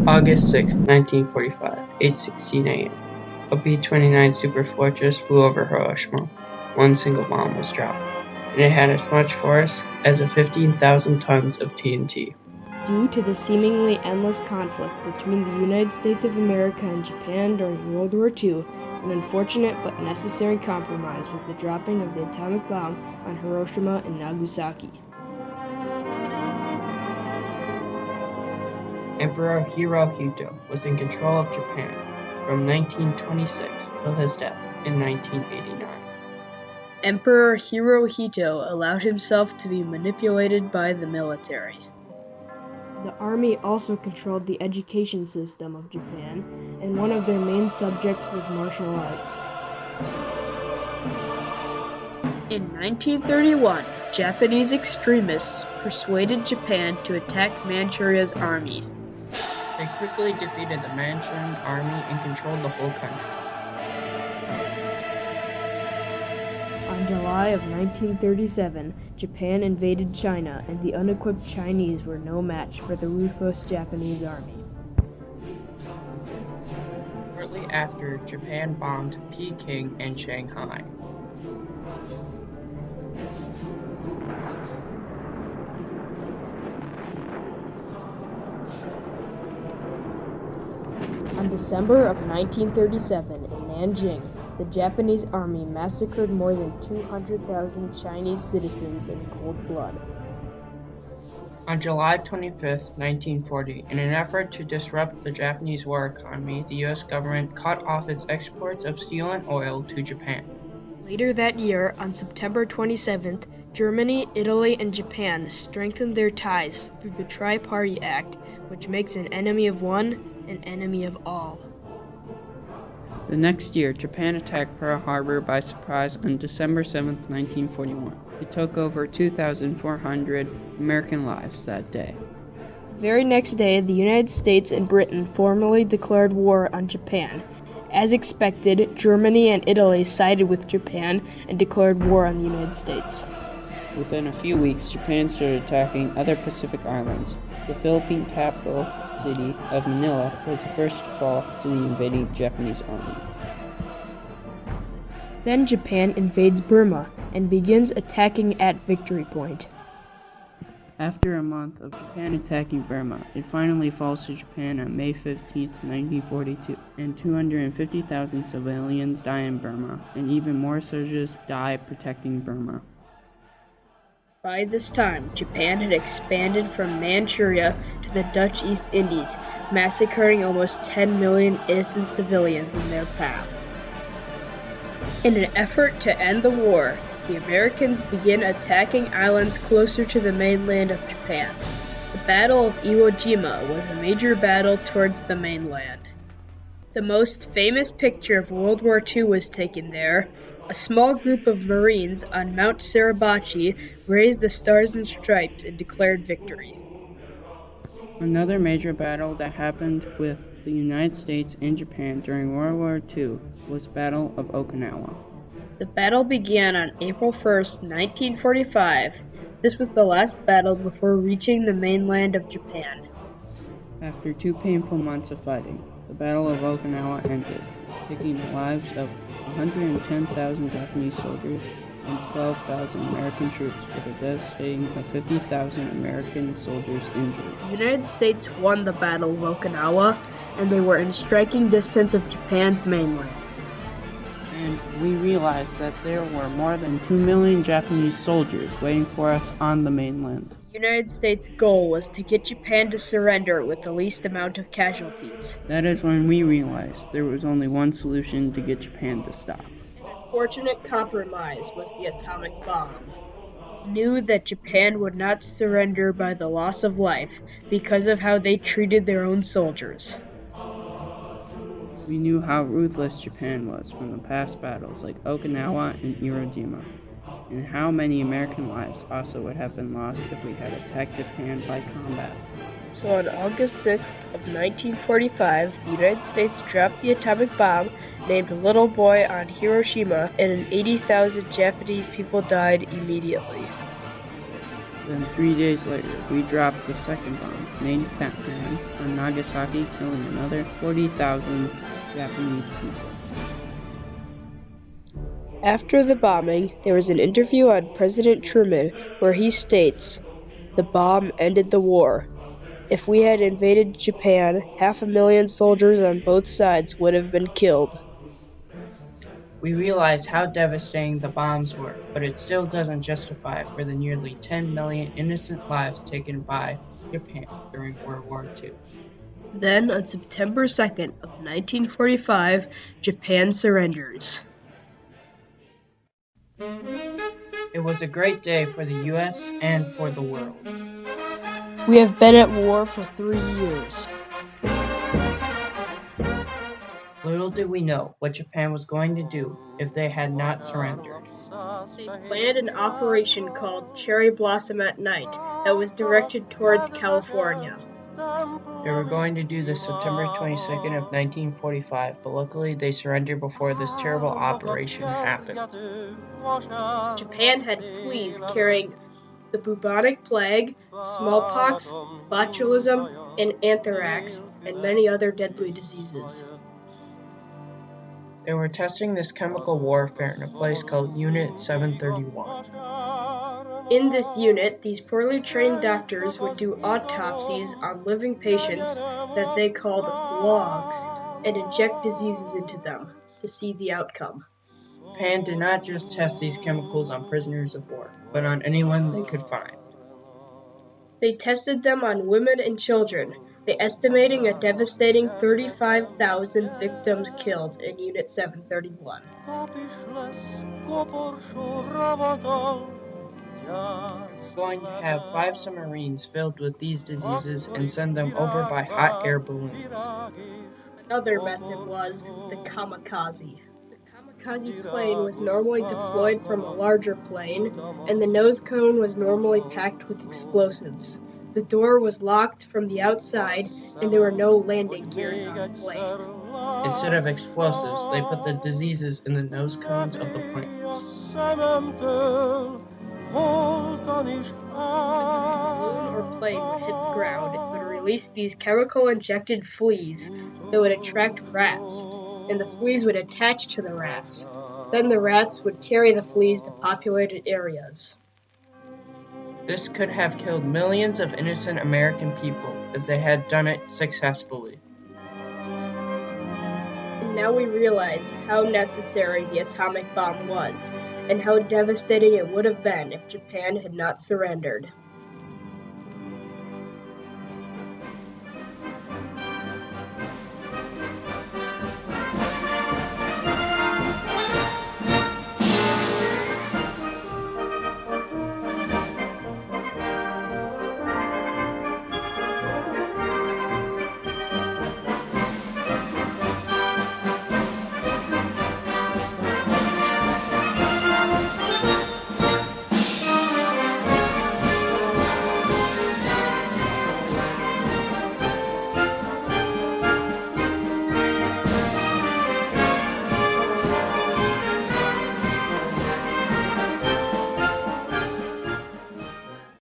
August 6, 1945, 8:16 a.m. A B-29 Superfortress flew over Hiroshima. One single bomb was dropped, and it had as much force as 15,000 tons of TNT. Due to the seemingly endless conflict between the United States of America and Japan during World War II, an unfortunate but necessary compromise was the dropping of the atomic bomb on Hiroshima and Nagasaki. Emperor Hirohito was in control of Japan from 1926 till his death in 1989. Emperor Hirohito allowed himself to be manipulated by the military. The army also controlled the education system of Japan, and one of their main subjects was martial arts. In 1931, Japanese extremists persuaded Japan to attack Manchuria's army. They quickly defeated the Manchurian army and controlled the whole country. On July of 1937, Japan invaded China, and the unequipped Chinese were no match for the ruthless Japanese army. Shortly after, Japan bombed Peking and Shanghai. In December of 1937, in Nanjing, the Japanese army massacred more than 200,000 Chinese citizens in cold blood. On July 25, 1940, in an effort to disrupt the Japanese war economy, the U.S. government cut off its exports of steel and oil to Japan. Later that year, on September 27th, Germany, Italy, and Japan strengthened their ties through the Tri-Party Act, which makes an enemy of one an enemy of all. The next year, Japan attacked Pearl Harbor by surprise on December 7, 1941. It took over 2,400 American lives that day. The very next day, the United States and Britain formally declared war on Japan. As expected, Germany and Italy sided with Japan and declared war on the United States. Within a few weeks, Japan started attacking other Pacific islands. The Philippine capital city of Manila was the first to fall to the invading Japanese army. Then Japan invades Burma and begins attacking at Victory Point. After a month of Japan attacking Burma, it finally falls to Japan on May 15, 1942, and 250,000 civilians die in Burma, and even more soldiers die protecting Burma. By this time, Japan had expanded from Manchuria to the Dutch East Indies, massacring almost 10 million innocent civilians in their path. In an effort to end the war, the Americans began attacking islands closer to the mainland of Japan. The Battle of Iwo Jima was a major battle towards the mainland. The most famous picture of World War II was taken there. A small group of Marines on Mount Suribachi raised the Stars and Stripes and declared victory. Another major battle that happened with the United States and Japan during World War II was the Battle of Okinawa. The battle began on April 1st, 1945. This was the last battle before reaching the mainland of Japan. After 2 painful months of fighting, the Battle of Okinawa ended, taking the lives of 110,000 Japanese soldiers and 12,000 American troops, with a devastating 50,000 American soldiers injured. The United States won the Battle of Okinawa, and they were in striking distance of Japan's mainland. And we realized that there were more than 2 million Japanese soldiers waiting for us on the mainland. The United States' goal was to get Japan to surrender with the least amount of casualties. That is when we realized there was only one solution to get Japan to stop. An unfortunate compromise was the atomic bomb. We knew that Japan would not surrender by the loss of life because of how they treated their own soldiers. We knew how ruthless Japan was from the past battles like Okinawa and Hiroshima, and how many American lives also would have been lost if we had attacked Japan by combat. So on August 6th of 1945, the United States dropped the atomic bomb named Little Boy on Hiroshima, and 80,000 Japanese people died immediately. Then 3 days later, we dropped the second bomb, named Fat Man, on Nagasaki, killing another 40,000 Japanese people. After the bombing, there was an interview on President Truman where he states, "The bomb ended the war. If we had invaded Japan, 500,000 soldiers on both sides would have been killed." We realize how devastating the bombs were, but it still doesn't justify for the nearly 10 million innocent lives taken by Japan during World War II. Then, on September 2nd of 1945, Japan surrenders. It was a great day for the US and for the world. We have been at war for 3 years. Little did we know what Japan was going to do if they had not surrendered. They planned an operation called Cherry Blossom at Night that was directed towards California. They were going to do this September 22nd of 1945, but luckily they surrendered before this terrible operation happened. Japan had fleas carrying the bubonic plague, smallpox, botulism, and anthrax, and many other deadly diseases. They were testing this chemical warfare in a place called Unit 731. In this unit, these poorly trained doctors would do autopsies on living patients that they called logs and inject diseases into them to see the outcome. Japan did not just test these chemicals on prisoners of war, but on anyone they could find. They tested them on women and children, they estimating a devastating 35,000 victims killed in Unit 731. We're going to have 5 submarines filled with these diseases and send them over by hot air balloons. Another method was the kamikaze. The kamikaze plane was normally deployed from a larger plane, and the nose cone was normally packed with explosives. The door was locked from the outside, and there were no landing gears on the plane. Instead of explosives, they put the diseases in the nose cones of the planes. When the balloon or plane would hit the ground, it would release these chemical-injected fleas that would attract rats, and the fleas would attach to the rats. Then the rats would carry the fleas to populated areas. This could have killed millions of innocent American people if they had done it successfully. And now we realize how necessary the atomic bomb was, and how devastating it would have been if Japan had not surrendered.